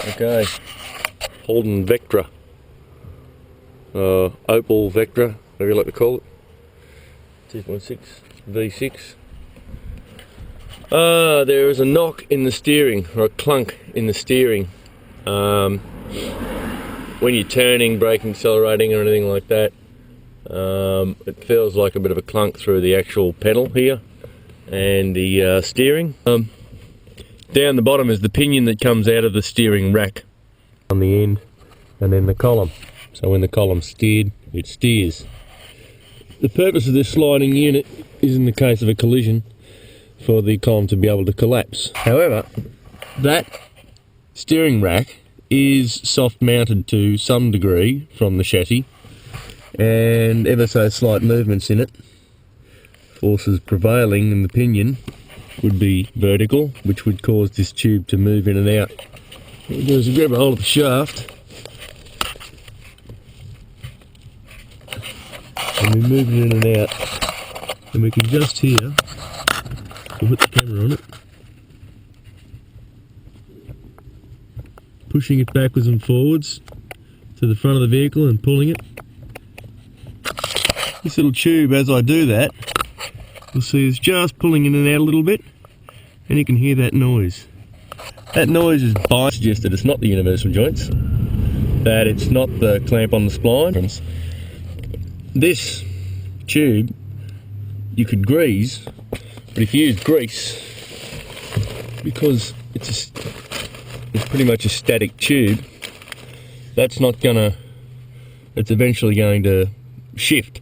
Okay, Holden Vectra, Opel Vectra, whatever you like to call it, 2.6 V6. There is a knock in the steering, or a clunk in the steering. When you're turning, braking, accelerating or anything like that, it feels like a bit of a clunk through the actual pedal here and the steering. Down the bottom is the pinion that comes out of the steering rack on the end, and then the column. So when the column's steered, it steers. The purpose of this sliding unit is, in the case of a collision, for the column to be able to collapse. However, that steering rack is soft mounted to some degree from the chassis, and ever so slight movements in it, forces prevailing in the pinion, would be vertical, which would cause this tube to move in and out. What we do is we grab a hold of the shaft and we move it in and out, and we can just here, we'll put the camera on it, pushing it backwards and forwards to the front of the vehicle and pulling it. This little tube, as I do that, you'll see it's just pulling in and out a little bit, and you can hear that noise. That noise is by suggested it's not the universal joints, that it's not the clamp on the spline. This tube you could grease, but if you use grease, because it's pretty much a static tube, it's eventually going to shift,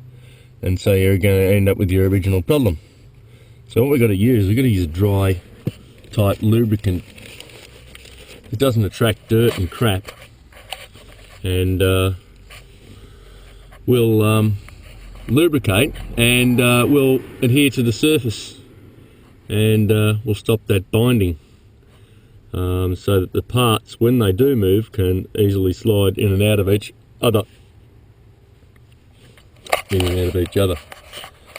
and so you're going to end up with your original problem. So what we've got to use dry type lubricant. It doesn't attract dirt and crap, and will lubricate and will adhere to the surface, and will stop that binding, so that the parts, when they do move, can easily slide in and out of each other.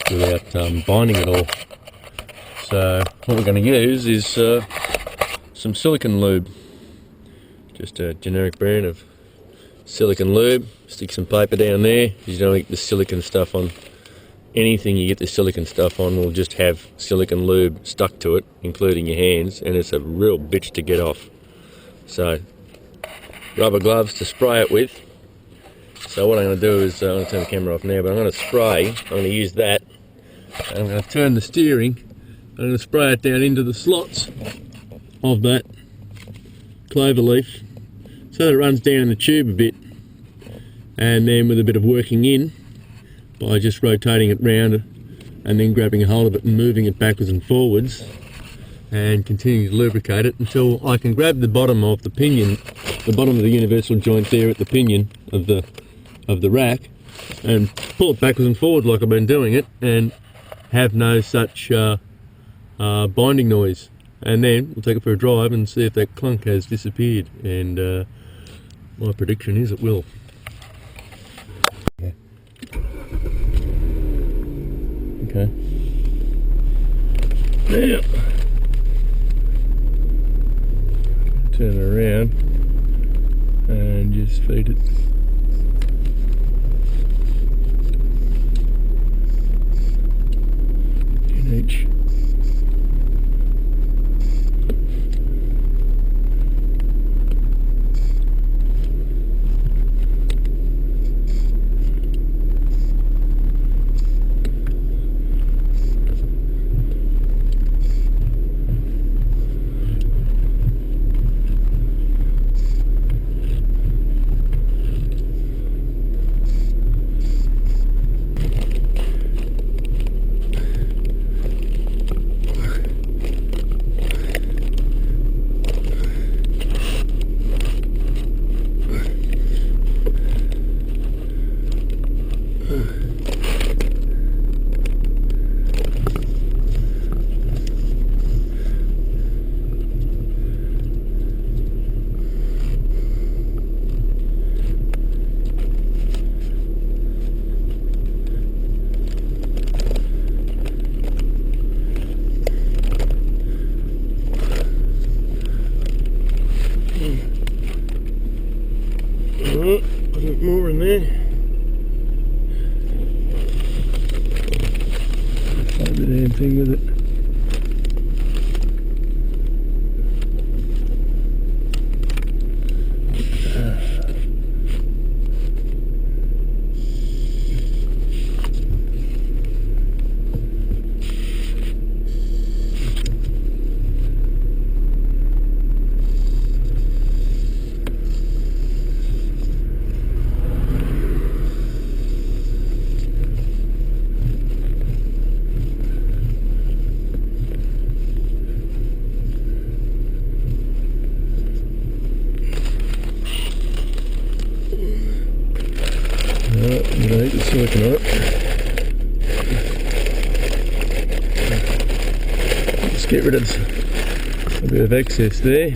Without binding at all. So what we're going to use is some silicone lube, just a generic brand of silicone lube. Stick some paper down there, because you don't get the silicone stuff on anything. You get the silicone stuff on will just have silicone lube stuck to it, including your hands, and it's a real bitch to get off. So rubber gloves to spray it with. So what I'm going to do is, I'm going to turn the camera off now, but I'm going to spray, I'm going to use that, and I'm going to turn the steering, I'm going to spray it down into the slots of that clover leaf, so that it runs down in the tube a bit, and then with a bit of working in, by just rotating it round, and then grabbing a hold of it and moving it backwards and forwards, and continue to lubricate it until I can grab the bottom of the pinion, the bottom of the universal joint there at the pinion of the rack, and pull it backwards and forwards like I've been doing it, and have no such binding noise. And then we'll take it for a drive and see if that clunk has disappeared, and my prediction is it will. Okay. Now, turn it around and just feed it. Each. silicone on it. Just get rid of a bit of excess there.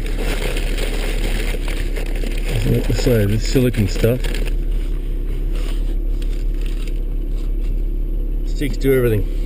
Like I say, this silicone stuff sticks to everything.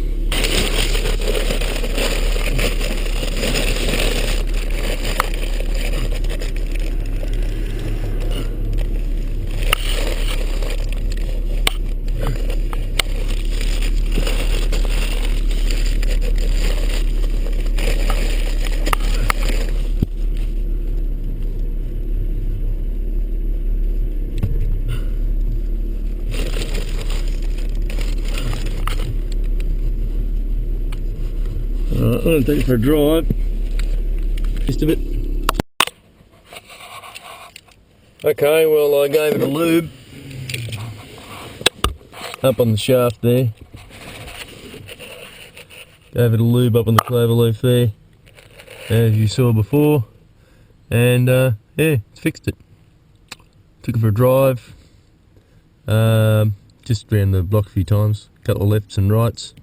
I'm going to take it for a drive, just a bit. Okay, well I gave it a lube up on the shaft there. Gave it a lube up on the clover leaf there, as you saw before, and yeah, it's fixed it. Took it for a drive, just around the block a few times, a couple of lefts and rights,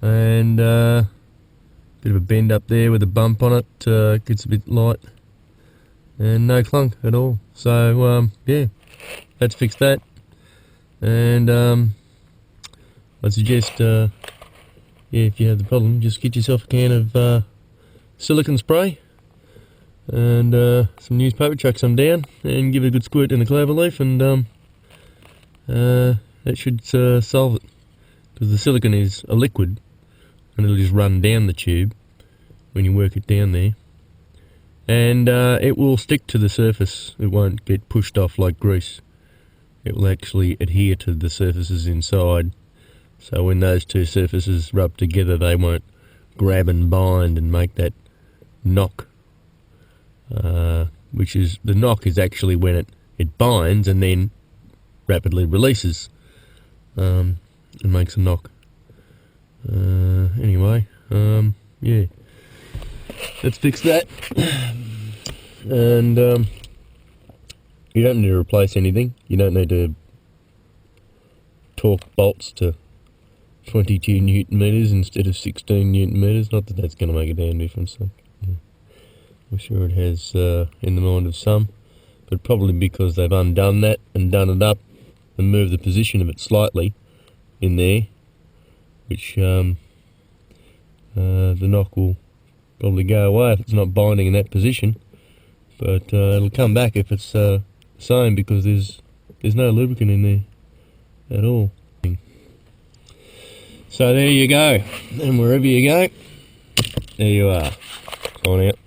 and bit of a bend up there with a bump on it, gets a bit light, and no clunk at all. So yeah, let's fix that. And I'd suggest, yeah, if you have the problem, just get yourself a can of silicone spray and some newspaper, chuck some down, and give it a good squirt in the clover leaf, and that should solve it, because the silicone is a liquid and it'll just run down the tube when you work it down there, and it will stick to the surface. It won't get pushed off like grease. It will actually adhere to the surfaces inside, so when those two surfaces rub together they won't grab and bind and make that knock, which is, the knock is actually when it binds and then rapidly releases and makes a knock. Anyway, yeah, let's fix that. And you don't need to replace anything. You don't need to torque bolts to 22 Newton meters instead of 16 Newton meters. Not that that's going to make a damn difference. So, yeah. I'm sure it has in the mind of some, but probably because they've undone that and done it up and moved the position of it slightly in there, which the knock will probably go away if it's not binding in that position, but it'll come back if it's the same, because there's no lubricant in there at all. So there you go, and wherever you go, there you are. On out.